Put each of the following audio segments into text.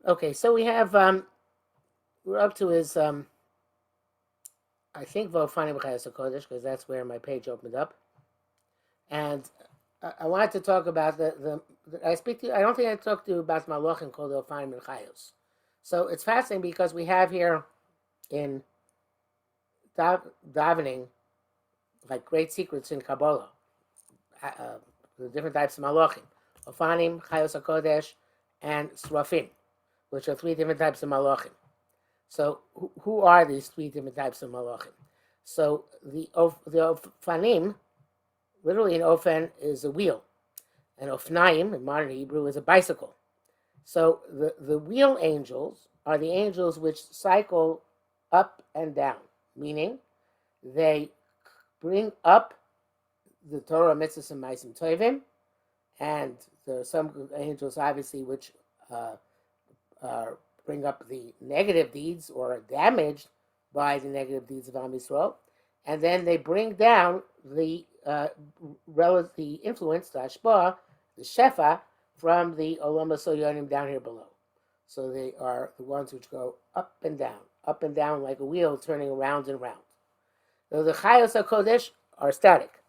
Okay, so we have we're up to his I think Ofanim Chayos Kodesh because that's where my page opened up, and I wanted to talk about I speak to you. I don't think I talked to you about Malachim called Ofanim and Chayos. So it's fascinating because we have here in davening like great secrets in Kabbalah, the different types of Malachim, Ofanim, Chayos Kodesh, and Serafim, which are three different types of Malachim. So who are these three different types of malachim? So the Ofanim, literally an Ofen is a wheel, and Ofnaim in modern Hebrew is a bicycle. So the wheel angels are the angels which cycle up and down, meaning they bring up the Torah, mitzvahs, and ma'asim tovim, and there are some angels obviously which bring up the negative deeds or are damaged by the negative deeds of Am Yisrael, and then they bring down the influence, the hashpah, the shefa, from the olam hasoyonim down here below. So they are the ones which go up and down like a wheel turning around and round. So the Chayos HaKodesh are static.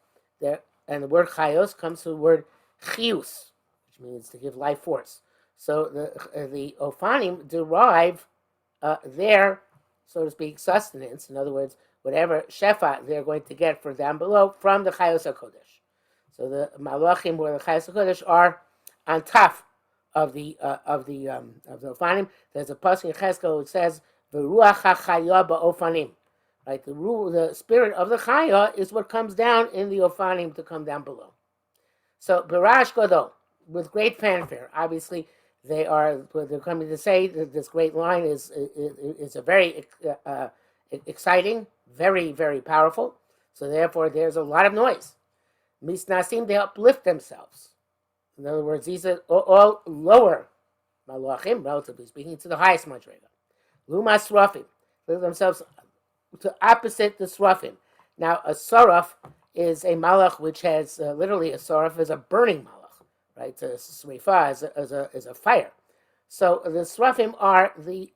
And the word Chayos comes from the word Chiyus, which means to give life force. So the Ofanim derive their, so to speak, sustenance. In other words, whatever shefa they're going to get for down below from the Chayos HaKodesh. So the Malachim or the Chayos HaKodesh are on top of the Ofanim. There's a pasuk in Cheskel which says V'ruach HaChaya ba'Ofanim. Right, the spirit of the Chaya is what comes down in the Ofanim to come down below. So Barash Gadol, with great fanfare, obviously they're coming to say that this great line is a very exciting, very, very powerful. So therefore there's a lot of noise. Misnasim, they uplift themselves. In other words, these are all lower malachim, relatively speaking, to the highest madrega. Luma Serafim, lift themselves to opposite the Serafim. Now, a Seraph is a malach which has literally a Seraph is a burning malach, right? A Srifa is a fire. So the Serafim are the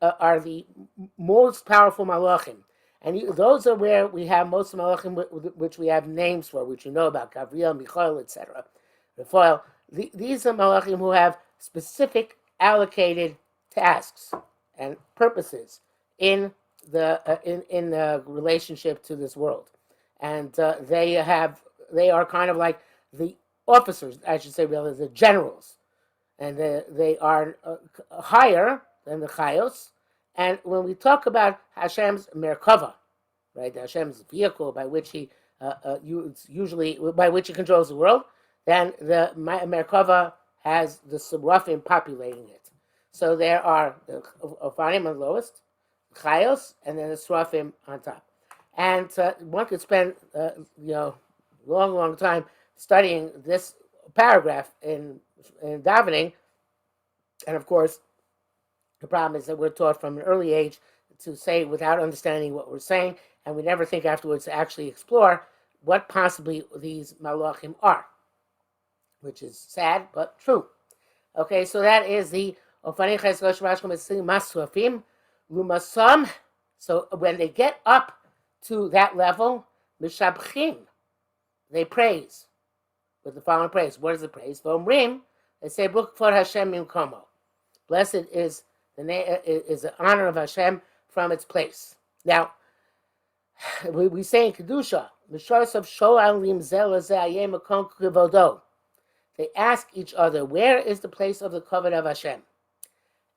most powerful malachim, and those are where we have most of the malachim which we have names for, which you know about, Gabriel, Michael, etc. Raphael. These are malachim who have specific allocated tasks and purposes in the relationship to this world, and they are kind of like the officers, I should say, really the generals, and they are higher than the Chayos. And when we talk about Hashem's Merkava, right, Hashem's vehicle by which he usually by which he controls the world, then the Merkava has the Serafim populating it. So there are the Ofanim on the lowest, Chayos, and then the Serafim on top. And one could spend, long time studying this paragraph in davening. And of course, the problem is that we're taught from an early age to say without understanding what we're saying, and we never think afterwards to actually explore what possibly these malachim are, which is sad but true. Okay, so that is the Ofanim Chayos Masrafim. Lumasam, so when they get up to that level, mishabchim, they praise with the following praise. What is the praise? V'omrim, they say, "Book for Hashem Mimkomo." Blessed is the honor of Hashem from its place. Now, we say in Kedusha, Misharos of Shoal Limzel Azayeh Makom Kivodo. They ask each other, where is the place of the covenant of Hashem?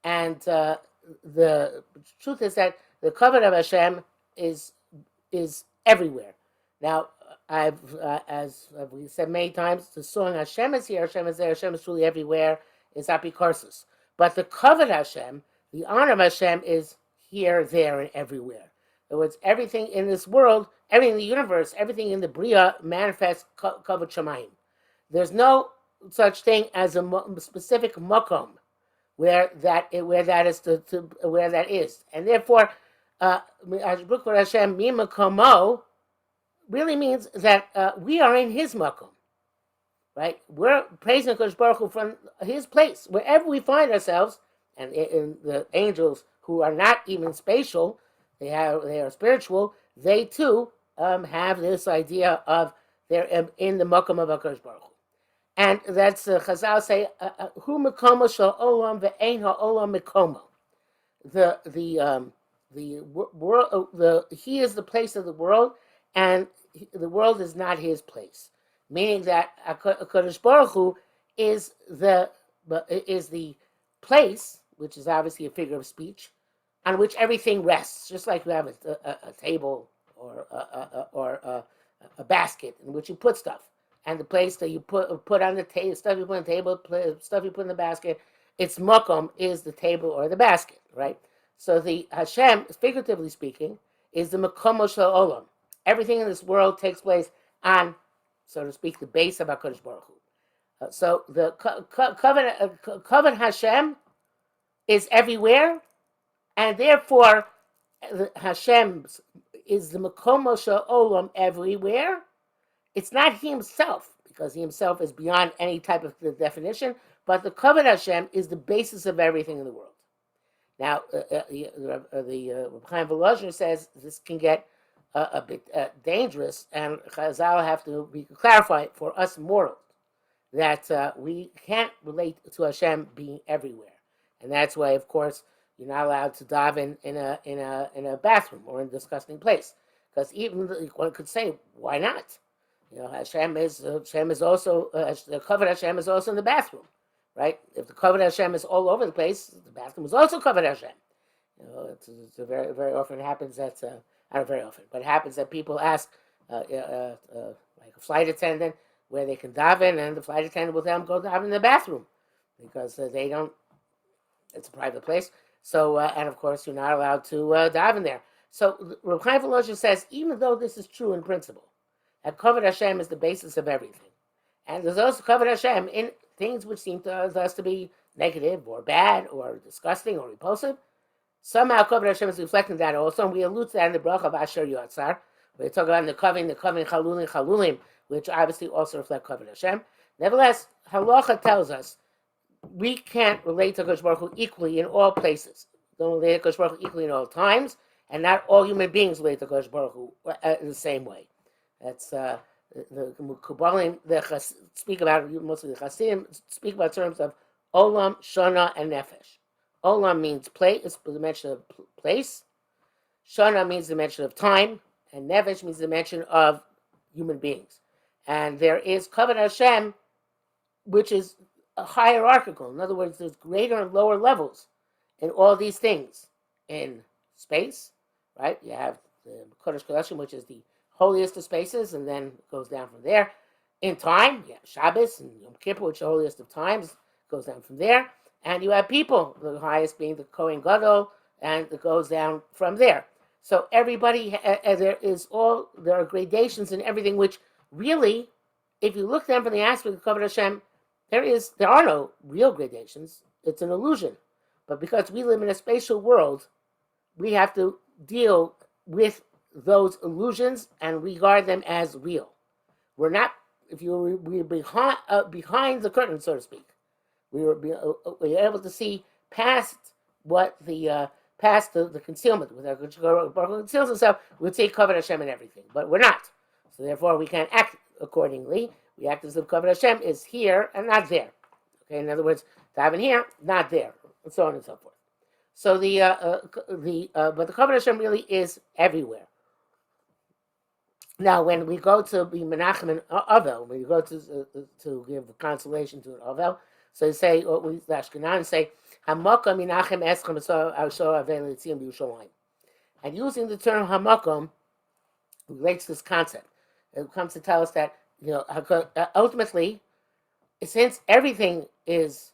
And the truth is that the covenant of Hashem is everywhere. Now, as we said many times, the song Hashem is here, Hashem is there, Hashem is truly everywhere is apikorsus. But the covenant of Hashem, the honor of Hashem, is here, there, and everywhere. In other words, everything in this world, everything in the universe, everything in the Bria manifests kavod shamayim. There's no such thing as a specific makom where that is, and therefore, Hashem mimakomo really means that we are in His makom, right? We're praising Kodesh Baruch Hu from His place, wherever we find ourselves, and the angels who are not even spatial, they are spiritual. They too have this idea of they're in the Makom of HaKadosh Baruch Hu. And that's Chazal say, "Hu Makomo shel Olam ve'ein ha'olam Makomo." The world, he is the place of the world, and the world is not his place. Meaning that HaKadosh Baruch Hu is the place, which is obviously a figure of speech, on which everything rests. Just like you have a table or a basket in which you put stuff, and the place that you put on the table, stuff you put on the table, stuff you put in the basket, its makom is the table or the basket, right? So the Hashem, figuratively speaking, is the makom shel olam. Everything in this world takes place on, so to speak, the base of HaKadosh Baruch Hu. So the covenant Hashem is everywhere, and therefore Hashem is the makom shel olam everywhere. It's not he himself, because he himself is beyond any type of definition, but the covenant Hashem is the basis of everything in the world. Now, the Chaim Volozhin says this can get a bit dangerous, and Chazal have to clarify for us mortals that we can't relate to Hashem being everywhere, and that's why, of course, you're not allowed to daven in a bathroom or in a disgusting place, because even one could say, why not? You know, Hashem is also the covenant Hashem is also in the bathroom, right? If the covenant Hashem is all over the place, the bathroom is also covenant Hashem. You know, it's very, very often happens that not very often, but it happens that people ask like a flight attendant where they can daven, and the flight attendant will tell them go daven in the bathroom because they don't. It's a private place, so and of course you're not allowed to daven there. So Reb Chaim Volozhin says, even though this is true in principle, that covenant Hashem is the basis of everything, and there's also covenant Hashem in things which seem to us to be negative or bad or disgusting or repulsive. Somehow covenant Hashem is reflecting that also, and we allude to that in the bracha of Asher Yotzar, where we talk about the covenant chalulim, which obviously also reflect covenant Hashem. Nevertheless, halacha tells us we can't relate to HaKadosh Baruch Hu equally in all places. Don't relate to HaKadosh Baruch Hu equally in all times, and not all human beings relate to HaKadosh Baruch Hu in the same way. That's the Kabbalim speak about, mostly the Chassidim speak about terms of Olam, Shana, and Nefesh. Olam means place, it's the dimension of place. Shana means the dimension of time, and Nefesh means the dimension of human beings. And there is covenant Hashem, which is a hierarchical. In other words, there's greater and lower levels in all these things. In space, right? You have the Kodesh Kodashim, which is the holiest of spaces, and then it goes down from there. In time, you have Shabbos and Yom Kippur, which is the holiest of times, goes down from there. And you have people, the highest being the Kohen Gadol, and it goes down from there. So everybody, there are gradations in everything, which really, if you look then from the aspect of Kavod Hashem, there are no real gradations. It's an illusion. But because we live in a spatial world, we have to deal with those illusions and regard them as real. We're not, we're behind the curtain, so to speak. We're able to see past what past the concealment. With our conceals himself, we'd say Kavod Hashem and everything, but we're not. So therefore, we can't act accordingly. We act as if Kavod Hashem is here and not there. Okay, in other words, daven here, not there, and so on and so forth. So but the Kavod Hashem really is everywhere. Now, when we go to be Menachem and Avel, when we go to give consolation to an Avel, so you say, we Ashkenazi say, Hamakom Menachem Eschem Avel Yitzim Yerushalayim. And using the term Hamakom relates to this concept. It comes to tell us that, ultimately, since everything is,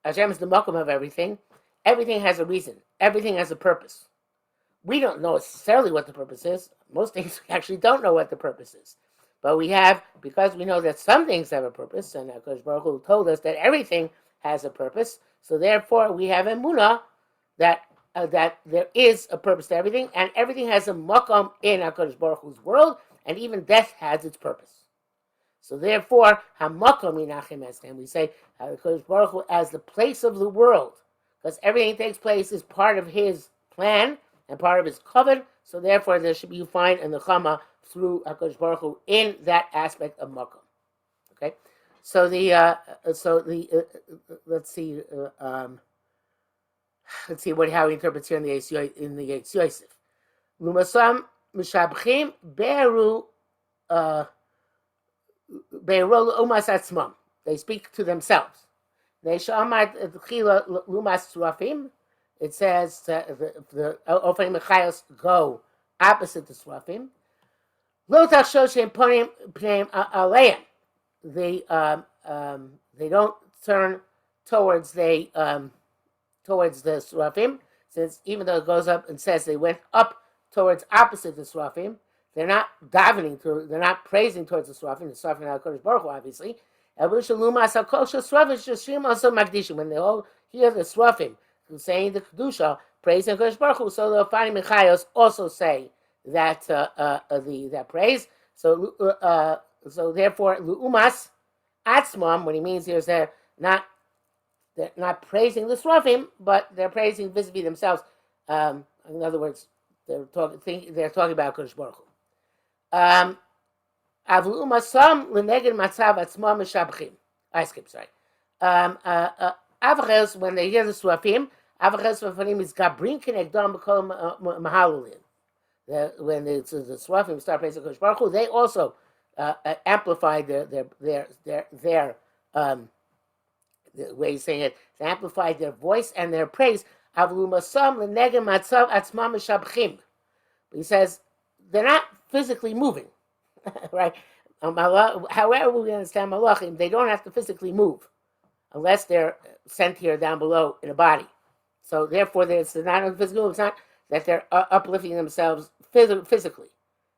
Hashem is the Makom of everything, everything has a reason. Everything has a purpose. We don't know necessarily what the purpose is. Most things we actually don't know what the purpose is. But we have, because we know that some things have a purpose, and HaKadosh Baruch Hu told us that everything has a purpose, so therefore we have emunah that there is a purpose to everything, and everything has a makom in HaKadosh Baruch Hu's world, and even death has its purpose. So therefore, hamakom minachem estem, we say HaKadosh Baruch Hu as the place of the world, because everything that takes place is part of his plan and part of his covenant. So therefore, there should be find a nechama through HaKadosh Baruch Hu in that aspect of Makom. Okay, so let's see how he interprets here in the Eitz Yosef. Lumasam mishabchim beru beru umas atzmam. They speak to themselves. They shamad tchila lumas Serafim. It says the Ofanim and Chayos go opposite the Serafim. Lo tachshov she'em ponim pneim aleim. They don't turn towards the Serafim, since even though it goes up and says they went up towards opposite the Serafim, they're not davening to, they're not praising towards the Serafim. The Serafim are HaKadosh Baruch Hu, obviously. When they all hear the Serafim saying the Kedusha, praising HaKadosh Baruch Hu, so the Ofanim and Chayos also say that that praise. So therefore, Lu'umas Atzmam, what he means here is they're not praising the Serafim, but they're praising vis-a-vis themselves. In other words, they're talking about Kodesh Baruch Hu. Avlu'umasam l'neged matzav atzmam mishabchim. I skipped, sorry. Avches, when they hear the Serafim, Avches Ofanim is gabrin kenegdam b'kol mahalulin. When the Serafim start praising Kodesh Baruch Hu, they also amplify their the way he's saying it, they amplified their voice and their praise. He says they're not physically moving, right? However we understand malachim, they don't have to physically move unless they're sent here down below in a body. So therefore, it's not a physical move. It's not that they're uplifting themselves physically.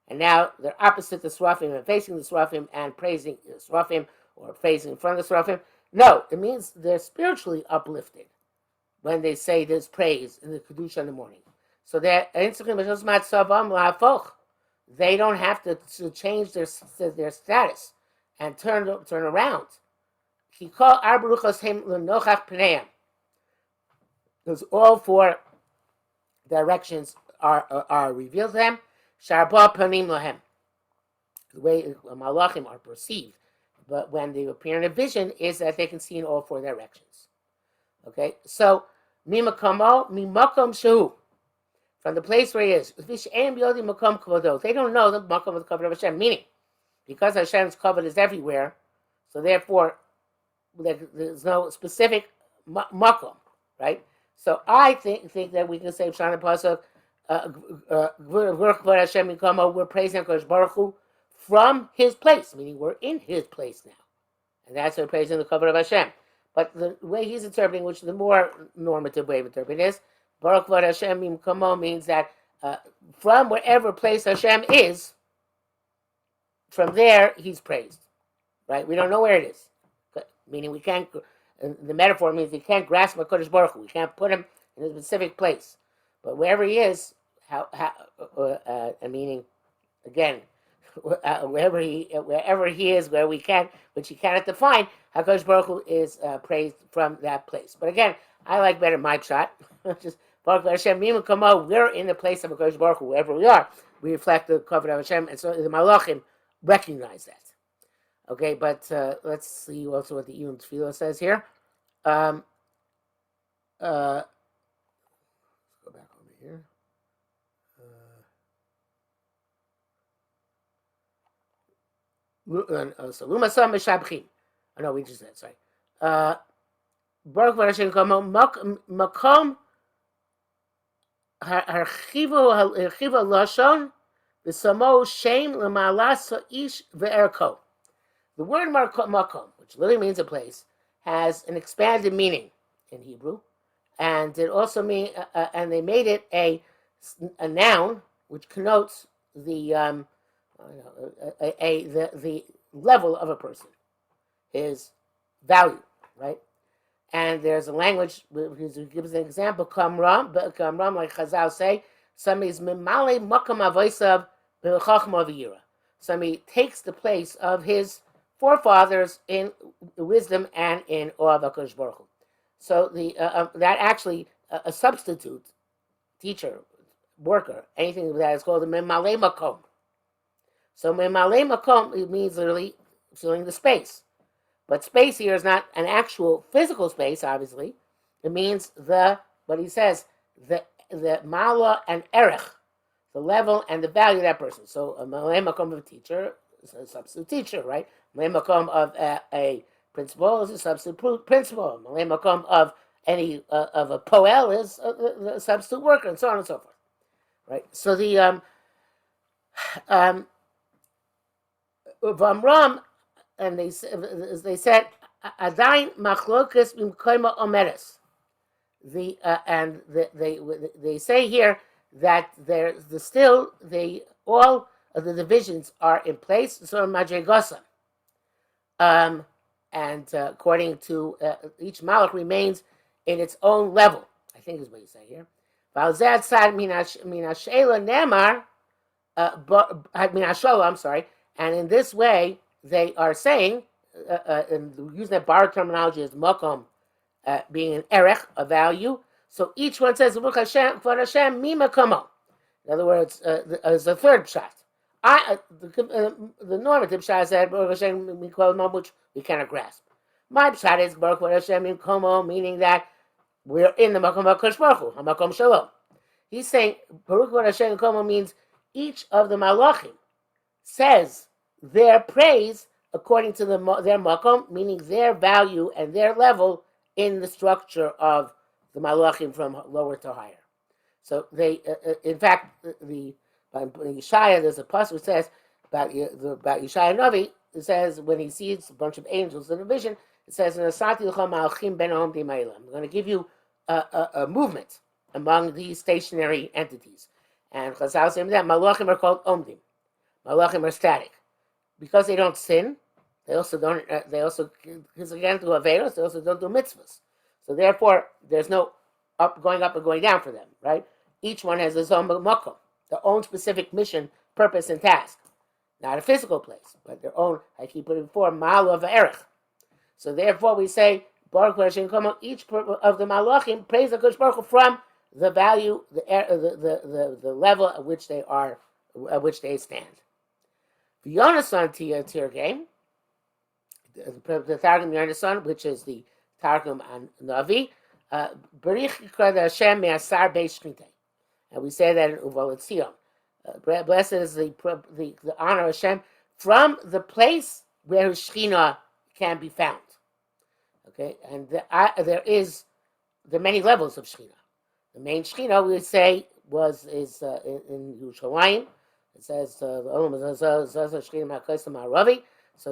And now they're opposite the Serafim and facing the Serafim and praising the Serafim or praising in front of the Serafim. No, it means they're spiritually uplifted when they say this praise in the Kedusha in the morning. So they don't have to change their status and turn around. Because all four directions are revealed to them. Sharba panim lahem. The way malachim are perceived, but when they appear in a vision, is that they can see in all four directions. Okay, so mimakamo mimakom shehu, from the place where he is. They don't know the makom of the covenant of Hashem, meaning because Hashem's covenant is everywhere, so therefore there's no specific makom, right? So I think that we can say Pshan and Pasuk. We're praising Kodesh Baruch Hu from his place, meaning we're in his place now. And that's what we're praising the covenant of Hashem. But the way he's interpreting, which is the more normative way of interpreting is, Baruch V'ad Hashem Mimkamo means that from wherever place Hashem is, from there he's praised. Right? We don't know where it is. Meaning we can't, the metaphor means we can't grasp Kodesh Baruch Hu. We can't put him in a specific place. But wherever he is, meaning, again, wherever he is, where we can, which he cannot define, HaKadosh Baruch Hu is praised from that place. But again, I like better my shot. Just Baruch Hashem Mimu Kamo. We're in the place of HaKadosh Baruch Hu, wherever we are. We reflect the covenant of Hashem, and so the Malachim recognize that. Okay, but let's see also what the Iyun Tefillah says here. Let's go back over here. So Lumasam Mishabchim. Oh no, we just said, sorry. Baruch Hashem Makom Harchiva Lashon V'Samo Shem L'Malas Ish Ve'erko. The word Makom, which literally means a place, has an expanded meaning in Hebrew, and it also mean and they made it a noun which connotes the the level of a person, his value, right? And there's a language who gives an example, kamram, like Chazal say, somebody's mimale makam avoisav b'chachma v'yira. Somebody takes the place of his forefathers in wisdom and in awe of HaKadosh Baruch Hu. So that actually a substitute teacher, worker, anything that is called a memale makom. So memale makom, it means literally filling the space. But space here is not an actual physical space, obviously. It means what he says, the mala and erech, the level and the value of that person. So a malay makom of a teacher is a substitute teacher, right? Malay makom of a principal is a substitute principal. Malay makom of of a poel is a substitute worker, and so on and so forth, right? So the Vamram, and they said adain machlokas b'mkoima omeres. They say here that all of the divisions are in place. So madregosa, and according to each malach remains in its own level. I think is what you say here. Valzad side minashela nemar minashola. I'm sorry. And in this way, they are saying, and using that borrowed terminology as makom, being an erech, a value. So each one says, Baruch Hashem, Kvod Hashem, mi makomo. In other words, as a third shot. The normative shot said, Baruch Hashem, mi makomo, which we cannot grasp. My shot is, Baruch Hashem, mi makomo, meaning that we're in the makom HaKadosh Baruch Hu, HaMakom Shalom. He's saying, Baruch Hashem, mi makomo means each of the malachim says their praise according to their makom, meaning their value and their level in the structure of the malachim from lower to higher. So they, in fact, in Yeshaya, there's a pasuk that says about Yeshaya Navi. It says when he sees a bunch of angels in a vision, it says, "Asati l'chol malachim ben olam d'mayla." I'm going to give you a movement among these stationary entities, and Chazal saying that malachim are called omdim. Malachim are static because they don't sin. They also don't. Because again, do averos. They also don't do mitzvahs. So therefore, there's no going up and going down for them, right? Each one has his own makom, their own specific mission, purpose, and task. Not a physical place, but their own. I keep putting before malu of erech. So therefore, we say Baruch Hashem Komo. Each of the malachim praise the Kodesh Baruch Hu from the value, the level at which they are, at which they stand. The Yonasan Tirgim, the Targum Yonasan, which is the Targum on Navi, Barich Yikra Hashem Me'asar Beis Shchintei, and we say that in Uval Etzion. Blessed is the honor of Hashem from the place where His Shechina can be found. Okay, and there are many levels of Shechina. The main Shechina, we would say, is in Yerushalayim. It says so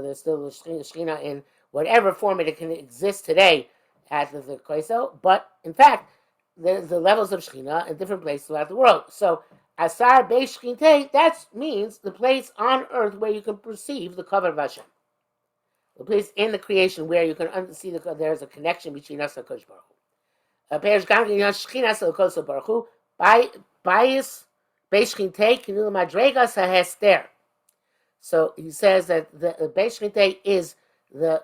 there's still the Shechina in whatever form it can exist today at the Koisel, but in fact, there's the levels of Shechina in different places throughout the world. So Asar Beis Shchintei, that means the place on earth where you can perceive the cover of Hashem. The place in the creation where you can see there's a connection between us and Kodesh Baruch Hu. Bias Beis Shchintei Kinul Madregas HaHester. So he says that the Beis Shchintei is it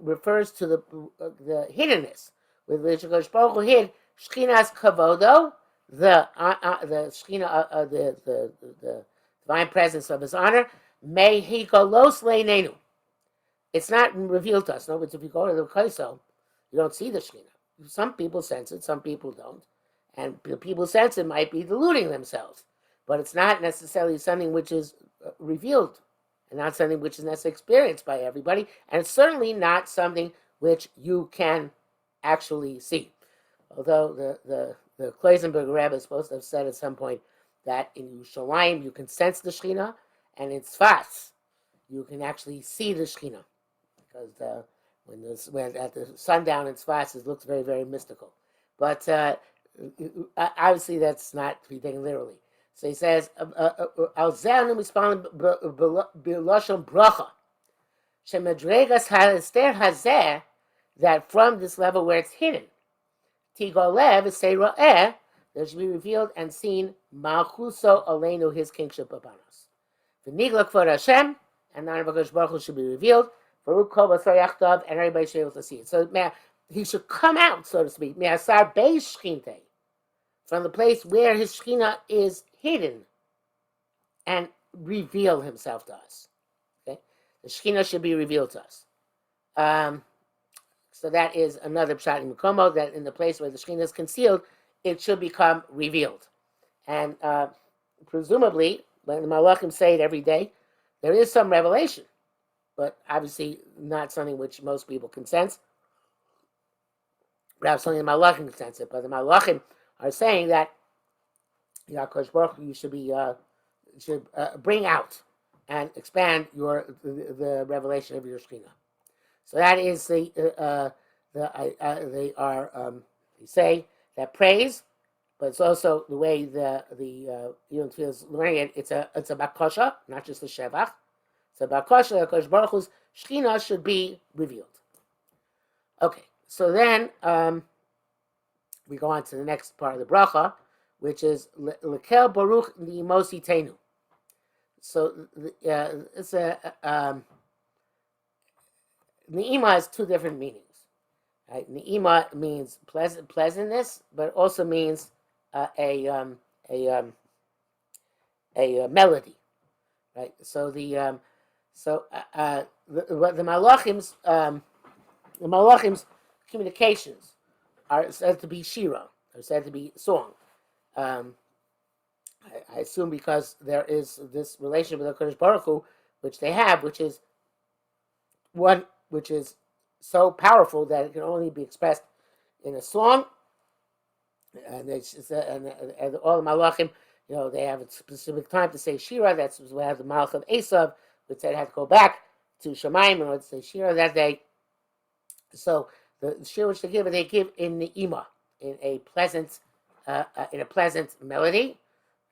refers to the hiddenness with which Kodesh Baruch Hu hid Shchinas Kavodo, the Shechina, the divine presence of His honor. May He golos leinenu. It's not revealed to us. In other words, if you go to the Kaisel, you don't see the Shechina. Some people sense it, some people don't. And the people sense it might be deluding themselves. But it's not necessarily something which is revealed and not something which is necessarily experienced by everybody. And it's certainly not something which you can actually see. Although the Kloisenberg Rebbe is supposed to have said at some point that in Yerushalayim you can sense the Shechina, and in Tzfas you can actually see the Shechina. Because when at the sundown in Tzfas it looks very, very mystical. But obviously that's not to be taken literally. So he says, Al Ze'anu Mispalin B'Loshon Bracha Shemedregas HaEster Hazeh, that from this level where it's hidden, Tigolev Sei Ro'eh, there should be revealed and seen Malchuso Aleinu, His kingship upon us. V'nigla Kvod Hashem, and the honor of HaKadosh Baruch Hu should be revealed. Baruch Kol B'Sar Yachtav, and everybody should be able to see it. So he should come out, so to speak, me'asar beis shchinte, from the place where his Shekhinah is hidden, and reveal himself to us. Okay, the Shekhinah should be revealed to us. So that is another pshat in Makom, that in the place where the Shekhinah is concealed, it should become revealed. And presumably, when the Malachim say it every day, there is some revelation, but obviously not something which most people can sense. Perhaps something the Malachim can sense it, but the Malachim are saying that HaKadosh Baruch Hu, you should be bring out and expand the revelation of your Shekhinah. So that is they say that praise, but it's also the way the Yom Tefillah is learning it. It's a bakasha, not just a shevach. It's a bakasha that HaKadosh Baruch Hu's Shekhinah should be revealed. Okay, so then we go on to the next part of the bracha, which is lekel baruch ni'imosi teinu. So it's a Ni'ima has two different meanings. Right? Ni'ima means pleasantness, but also means a melody. Right? So the malachim's communications are said to be shira, are said to be song. I assume because there is this relation with HaKadosh Baruch Hu, which they have, which is one which is so powerful that it can only be expressed in a song. And all the malachim, they have a specific time to say shira. That's why the malach of Esav, which said had to go back to Shemaim in order to say shira that day. So the shira which they give in the ima, in a pleasant melody.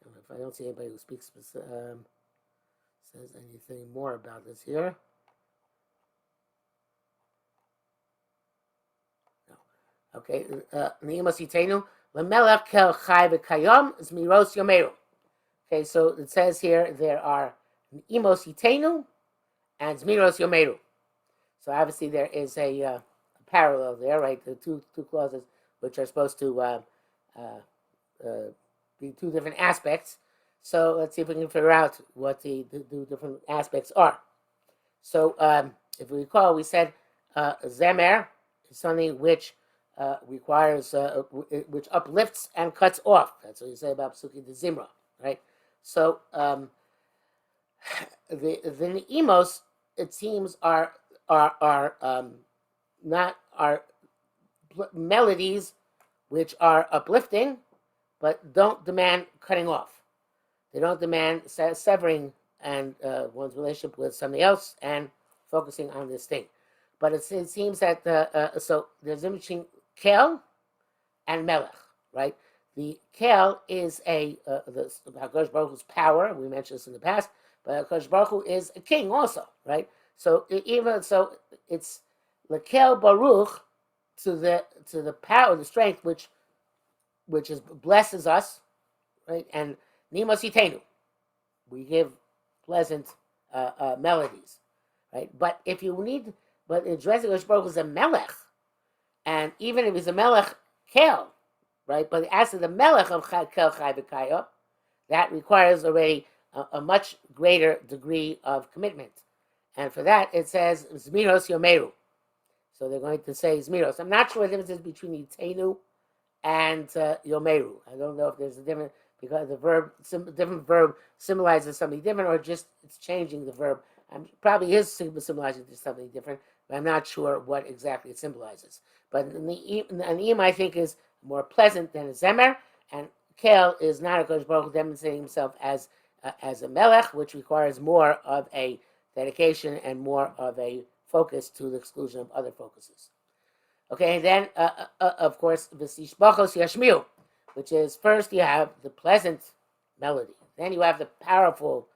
If I don't see anybody who speaks says anything more about this here. Okay, Ni'imos Yitenu, L'melech kel chai v'kayom zmiros yomeru. Okay, so it says here there are Ni'imos Yitenu and zmiros yomeru. So obviously there is a parallel there, right? The two clauses which are supposed to be two different aspects. So let's see if we can figure out what the different aspects are. So if we recall, we said zemer is something which requires, which uplifts and cuts off. That's what you say about Psuki de Zimra, right? So the Ne'imos, it seems, are melodies which are uplifting, but don't demand cutting off. They don't demand severing and one's relationship with something else and focusing on this thing. But it seems that so there's in between kel and melech, right? The kel is the HaKadosh Baruch Hu's power. We mentioned this in the past, but HaKadosh Baruch Hu is a king also, right? So it's lekel baruch to the power, the strength which blesses us, right? And Nimos Yitenu, we give pleasant melodies, right? But addressing HaKadosh Baruch Hu is a melech, and even if he's a melech kel, right? But as to the melech of kel chai v'kayo, that requires already a much greater degree of commitment, and for that it says zmiros yomeru. So they're going to say zmiros. I'm not sure what the difference is between Yitenu and yomeru. I don't know if there's a difference because the different verb symbolizes something different, or just it's changing the verb. Probably is symbolizing something different, but I'm not sure what exactly it symbolizes. But an im, I think, is more pleasant than a zemer, and kel is not a HaKadosh Baruch Hu demonstrating himself as a melech, which requires more of a dedication and more of a focus to the exclusion of other focuses. Okay, and then of course v'sishbachos yashmiu, which is first you have the pleasant melody, then you have the powerful,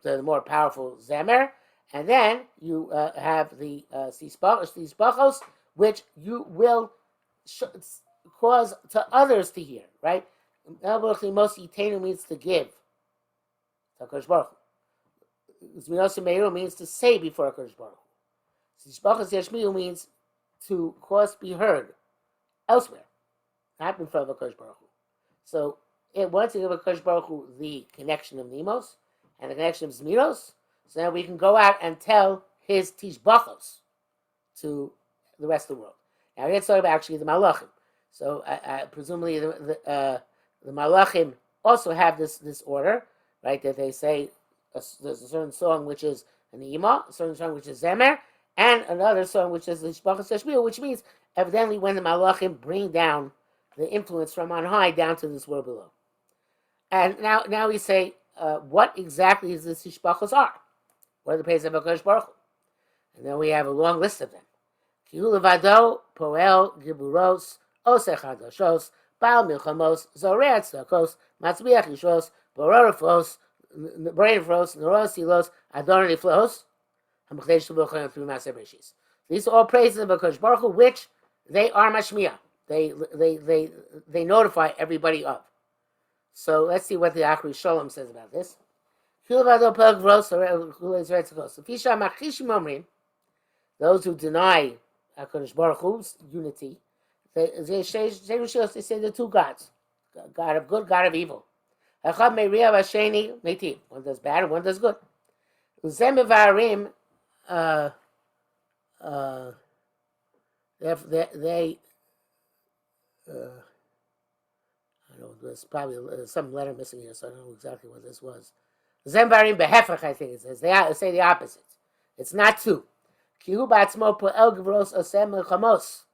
the more powerful zemer, and then you have the sisbachos, which you will cause to others to hear, right? Most Yitenu means to give. HaKadosh Baruch Hu. Zmiros Yomeru means to say before HaKadosh Baruch Hu. Sishbachos Yashmiu means to cause be heard elsewhere, not in front of HaKadosh Baruch Hu. So once you give HaKadosh Baruch Hu the connection of Nemos and the connection of Zmiros, so now we can go out and tell his Tishbachos to the rest of the world. Now we're going to talk about actually the Malachim. So presumably the Malachim also have this order, right? That they say there's a certain song which is an Ima, a certain song which is Zemer, and another song which is the Shbachos Tashmiel, which means evidently when the Malachim bring down the influence from on high down to this world below. And now we say, what exactly is this Shbachos are? What are the praise of HaKadosh Baruch Hu? And then we have a long list of them. Ki hu levado poel giburos oseh chadashos baal milchamos zoreh tzedakos matzbiach yishos boror flos brain flos noros silos adon niflos hamchdesh tubochem through Maaseh Bereshis. These are all praises of HaKadosh Baruch Hu, which they are mashmiah. They notify everybody of. So let's see what the Akri Shalom says about this. Those who deny HaKadosh Baruch Hu's unity, they say the two gods, God of good, God of evil. One does bad and one does good. They I don't know, there's probably some letter missing here, so I don't know exactly what this was. Zemvarim behefach, I think it says. They say the opposite. It's not two. Kihu ba'atzmo poel gevros osem milchamos.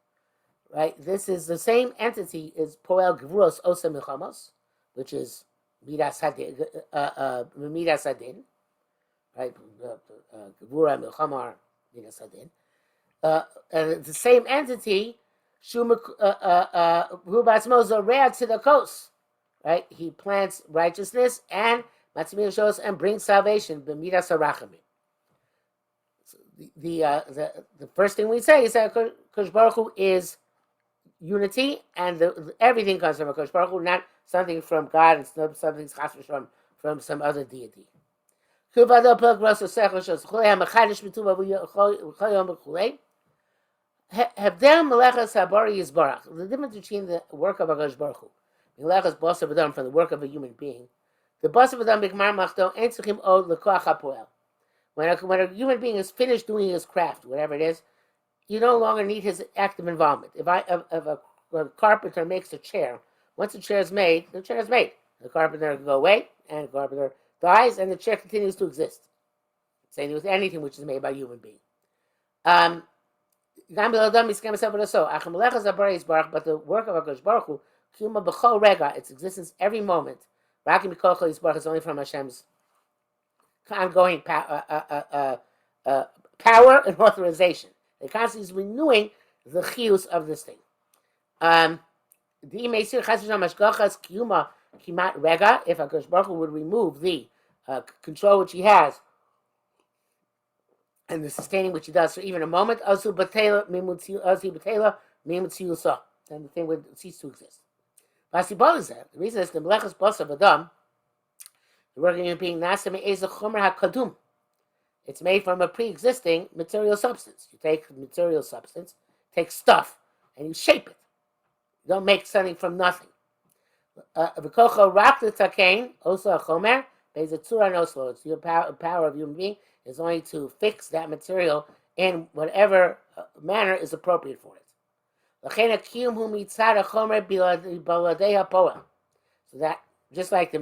Right? This is the same entity as poel gevros osem milchamos, which is midas hadin, right? Gevura milchamar midas hadin. And the same entity, right? He plants righteousness and matzmiah and brings salvation. B'midas harachamim. The first thing we say is that HaKadosh Baruch Hu is unity, and everything comes from HaKadosh Baruch Hu, not something from God and something from some other deity. The difference between the work of HaKadosh Baruch Hu, melechas b'asar v'dam, from the work of a human being, the b'asar v'dam b'gmar machto ein tzrichim od l'koach hapoel. When a human being is finished doing his craft, whatever it is, you no longer need his active involvement. If a carpenter makes a chair, once the chair is made, the chair is made. The carpenter can go away, and the carpenter dies, and the chair continues to exist. Same with anything which is made by a human being. But the work of HaKadosh Baruch Hu, its existence every moment, is only from Hashem's ongoing power and authorization. It constantly is renewing the chiyus of this thing. If HaKadosh Baruch Hu would remove the control which he has and the sustaining which he does for even a moment, then the thing would cease to exist. The reason is the melechas b'asar v'dam, the work of human being, it's made from a pre-existing material substance. You take material substance, take stuff, and you shape it. You don't make something from nothing. It's the power of human being is only to fix that material in whatever manner is appropriate for it. So that just like the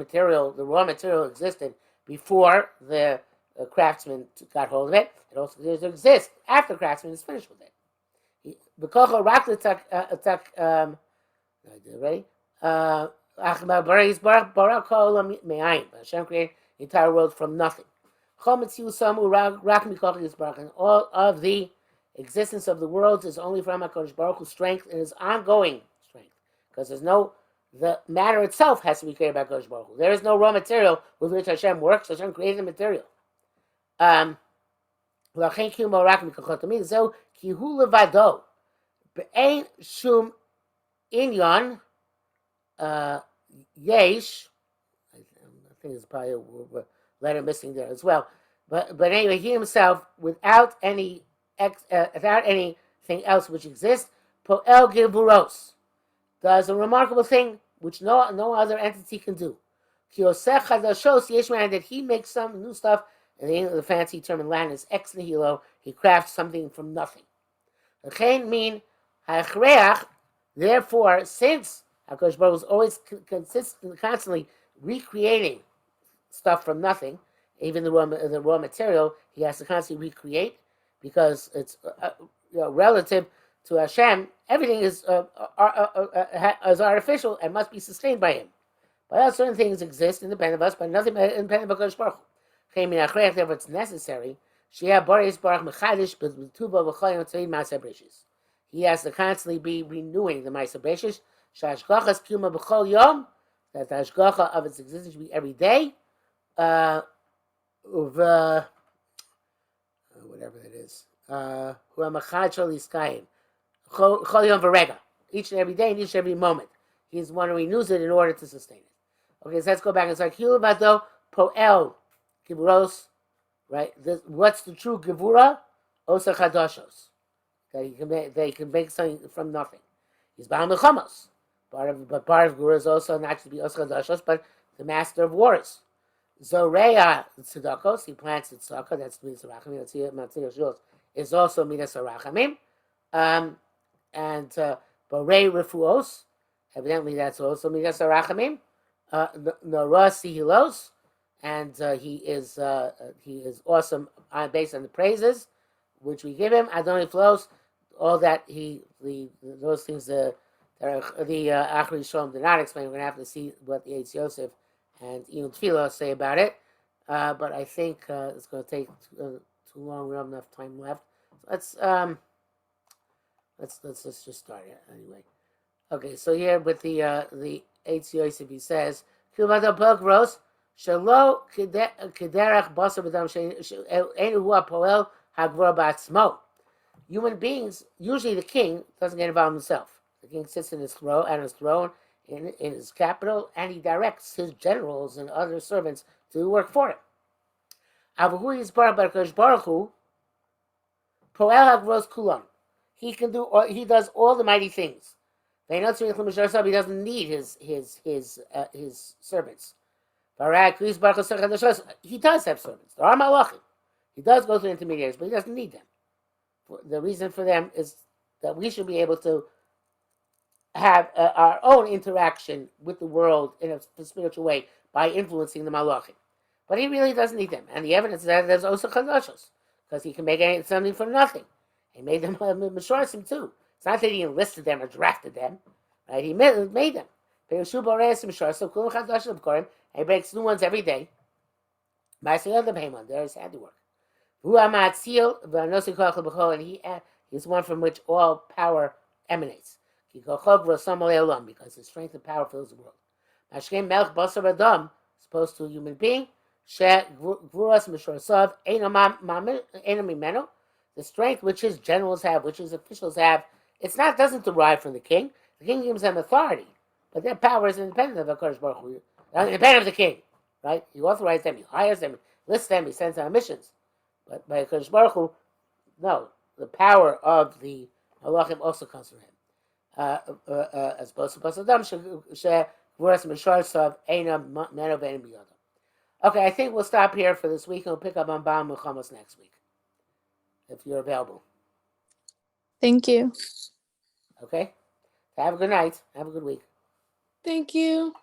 raw material existed before the craftsman got hold of it, it also does exist after the craftsman is finished with it. Hashem created the entire world from nothing. And all of the existence of the worlds is only from HaKadosh Baruch Hu's strength and his ongoing strength. Because the matter itself has to be created by HaKadosh Baruch Hu. There is no raw material with which Hashem works. Hashem created the material. Yesh, I think there's probably a letter missing there as well. But anyway, he himself, without any thing else which exists. Po'el Givuros does a remarkable thing which no other entity can do. Kiosech Chadashos Yeshman, that he makes some new stuff, and the fancy term in Latin is ex nihilo. He crafts something from nothing. L'chein mean ha'achreach. Therefore, since HaKadosh Baruch Hu is always constantly recreating stuff from nothing, even the raw material, he has to constantly recreate because it's relative to Hashem. Everything is artificial and must be sustained by Him. But certain things exist independent of us, but nothing independent of HaKadosh Baruch Hu. Therefore, it's necessary. He has to constantly be renewing the Ma'aser Bereishis. That the hashgacha of its existence should be every day. Whatever that is. Each and every day and each and every moment. He's the one who renews it in order to sustain it. Okay, so let's go back and start. Po'el Givuros. Right? What's the true Gevura? Osa Chadashos. That they can make something from nothing. He's Baal Mechamos. Part of Gevura is also not to be Osa Chadashos, but the master of wars. Zoreya Tzedakos, he plants the tzedakah, that's Midas Arachamim, that's here, Matzil Shul, is also Midas Arachamim. And Borei Refuos, evidently that's also Midas Arachamim. Nora Sihilos, and he is awesome based on the praises which we give him. Adonai flows, all that those things the Achri Shalom did not explain. We're going to have to see what the Eitz Yosef and Iyun Tefillah say about it. But I think it's going to take too long. We don't have enough time left. Let's just start it anyway. Okay, so here with the Eitz Yosef, he says, "Kilvado Pelkros Shalo Kederach Basar B'Dam She'enu Hu HaPoel HaGvura Ba'atzmo." Human beings, usually the king, doesn't get involved himself. The king sits on his throne in his capital, and he directs his generals and other servants to work for him. Avahu Yisbarach Baruch Baruch Hu Poel HaGvuros Kulon. He does all the mighty things. He doesn't need his servants. He does have servants. There are malachim. He does go through intermediaries, but he doesn't need them. The reason for them is that we should be able to have our own interaction with the world in a spiritual way by influencing the malachim. But he really doesn't need them. And the evidence is that there's also chadashos, because he can make something from nothing. He made them Mishorsim too. It's not that he enlisted them or drafted them. Right? He made them. And he breaks new ones every day. There's handiwork. And he's one from which all power emanates. Because his strength and power fills the world. Supposed to a human being. The strength which his generals have, which his officials have, doesn't derive from the king. The king gives them authority, but their power is independent of HaKadosh Baruch Hu, independent of the king, right? He authorizes them, he hires them, he lists them, he sends them on missions. But by HaKadosh Baruch Hu, no, the power of the Malachim also comes from him. As opposed to Pasadam, okay, I think we'll stop here for this week and we'll pick up on Baal Muchamos next week, if you're available. Thank you. Okay? Have a good night. Have a good week. Thank you.